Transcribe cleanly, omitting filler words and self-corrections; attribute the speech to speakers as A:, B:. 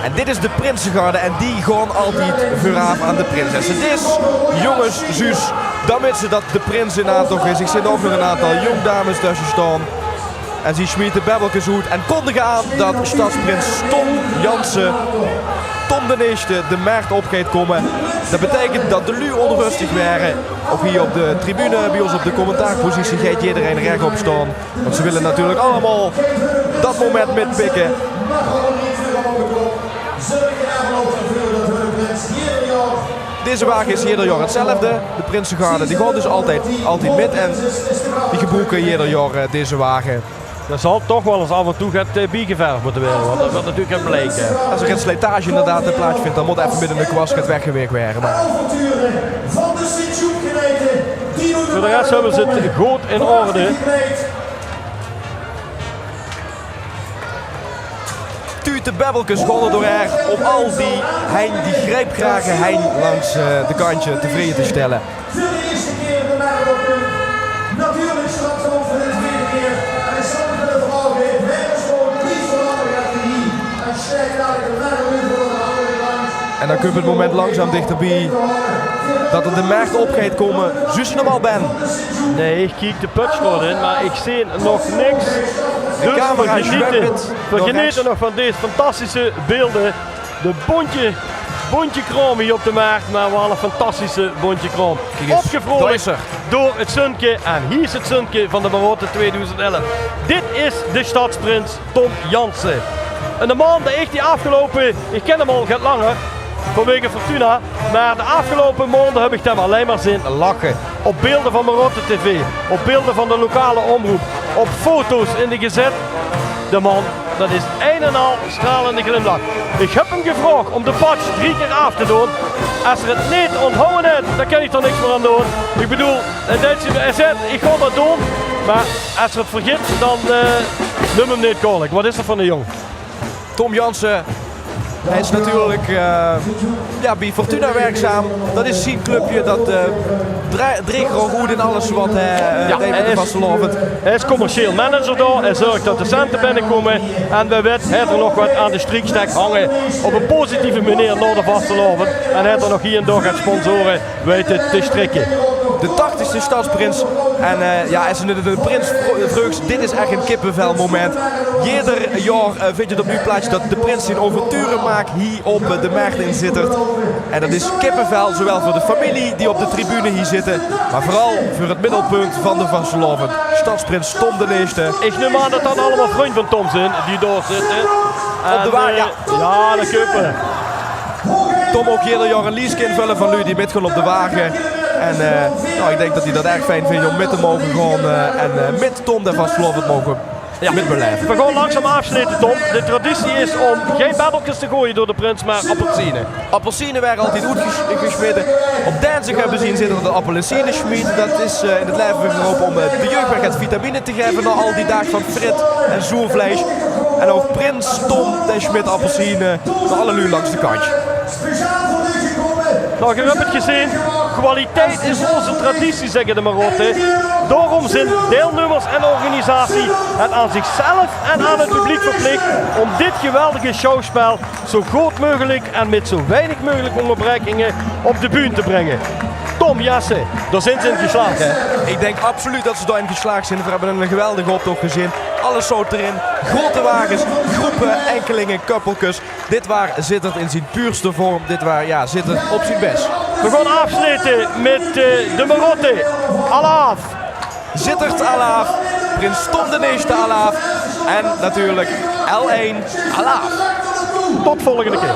A: En dit is de Prinsengarde en die gaan altijd vooraf aan de prinses. Het is, jongens, Suus, daarmee dat de prins in aantocht is. Ik zie ook nog een aantal jongdames tussen staan. En ze schmiet de babbeltjes uit en kondigen aan dat stadsprins Tom Jansen, Tom de Eerste, de markt op gaat komen. Dat betekent dat de lui onrustig waren. Ook hier op de tribune, bij ons op de commentaarpositie, gaat iedereen rechtop staan. Want ze willen natuurlijk allemaal dat moment metpikken. Deze wagen is ieder jaar hetzelfde. De Prinsengarde die gaat dus altijd met en die gebruiken ieder jaar deze wagen.
B: Dat zal toch wel eens af en toe gaat biegeverfd moeten worden, want dat wordt natuurlijk een bleken.
A: Als er een slijtage inderdaad plaatsvindt, dan moet even midden in de kwast het weggewerkt worden. Maar...
B: Voor de rest hebben ze het goed in orde.
A: De babbelkes gonnen door haar om al die grijpgrage hein langs de kantje tevreden te stellen.
C: Voor de eerste keer de Marokko. Natuurlijk straks ook voor de tweede keer. En soms met de vrouw heeft Wereldskool niet veranderd gaat hier. En sterk dadelijk de Marokko voor de andere kant.
A: En dan komt het moment langzaam dichterbij dat er de markt op gaat komen. Zus je hem al ben?
B: Nee, ik kijk de putschrood in, maar ik zie nog niks. Dus we genieten nog van deze fantastische beelden. De bontje kroon hier op de markt, maar wel een fantastische bontje kroon. Opgevrolijkt door het Sunke en hier is het Sunke van de Marotte 2011. Dit is de stadsprins Tom Jansen. En de man die echt die afgelopen, ik ken hem al wat langer, vanwege Fortuna, maar de afgelopen maanden heb ik hem alleen maar zien lachen. Op beelden van Marotte TV, op beelden van de lokale omroep, op foto's in de gezet. De man, dat is een en al stralende glimlach. Ik heb hem gevraagd om de patch 3 keer af te doen. Als er het niet onthouden heeft, dan kan ik er niks meer aan doen. Ik bedoel, hij zegt, ik ga dat doen, maar als er het vergeet, dan noem hem niet kwalijk. Wat is er van de jong?
A: Tom Jansen. Hij is natuurlijk bij Fortuna werkzaam. Dat is zijn clubje. Dat drinkt gewoon goed in alles wat hij met de vastelovend.
B: Hij is commercieel manager daar. Hij zorgt dat de centen binnenkomen. En bij wet heeft er nog wat aan de striekstek hangen. Op een positieve manier naar de vastelovend. En hij heeft er nog hier en daar gaat sponsoren weten te strikken.
A: De 80ste stadsprins. En als nu de prins vreugd, dit is echt een kippenvel moment. Ieder jaar vind je het opnieuw plaats dat de prins zijn overturen maakt hier op de markt in Zittert. En dat is kippenvel, zowel voor de familie die op de tribune hier zitten, maar vooral voor het middelpunt van de vastelovend. Stadsprins Tom de Eerste.
B: Ik neem aan dat dat allemaal vrienden van Tom zijn die daar zitten.
A: Op de wagen,
B: ja, de kippen.
A: Tom ook ieder jaar een lease invullen van jullie die metgaan op de wagen. En ik denk dat hij dat erg fijn vindt om met te mogen gaan en met Tom de vastelovend mogen metbeleven.
B: We gaan langzaam afsluiten, Tom. De traditie is om geen babbeltjes te gooien door de prins, maar appelsine.
A: Appelsine waren altijd goed gesmeten. Op dinsdag hebben we zien zitten de appelsineschmied. Dat is in het leven geroepen om de jeugd het vitamine te geven na al die dagen van frit en zoervlees. En ook prins Tom de Schmidt appelsine naar alle lui langs de kantje.
B: Nou, je hebt het gezien. Kwaliteit is onze traditie, zeggen de Marotten. Daarom zijn deelnemers en organisatie het aan zichzelf en aan het publiek verplicht om dit geweldige showspel zo goed mogelijk en met zo weinig mogelijk onderbrekingen op de bühne te brengen. Tom Jansen, daar zijn ze in geslaagd, hè?
A: Ik denk absoluut dat ze daarin geslaagd zijn. We hebben een geweldige optocht gezien. Alles zo erin. Grote wagens, groepen, enkelingen, koppeltjes. Dit waar Zittert in zijn puurste vorm. Dit waar Zittert op zijn best.
B: We gaan afsluiten met de Marotte. Alaaf.
A: Zittert alaaf. Prins Tom de Eerste alaaf. En natuurlijk L1 alaaf.
B: Tot volgende keer.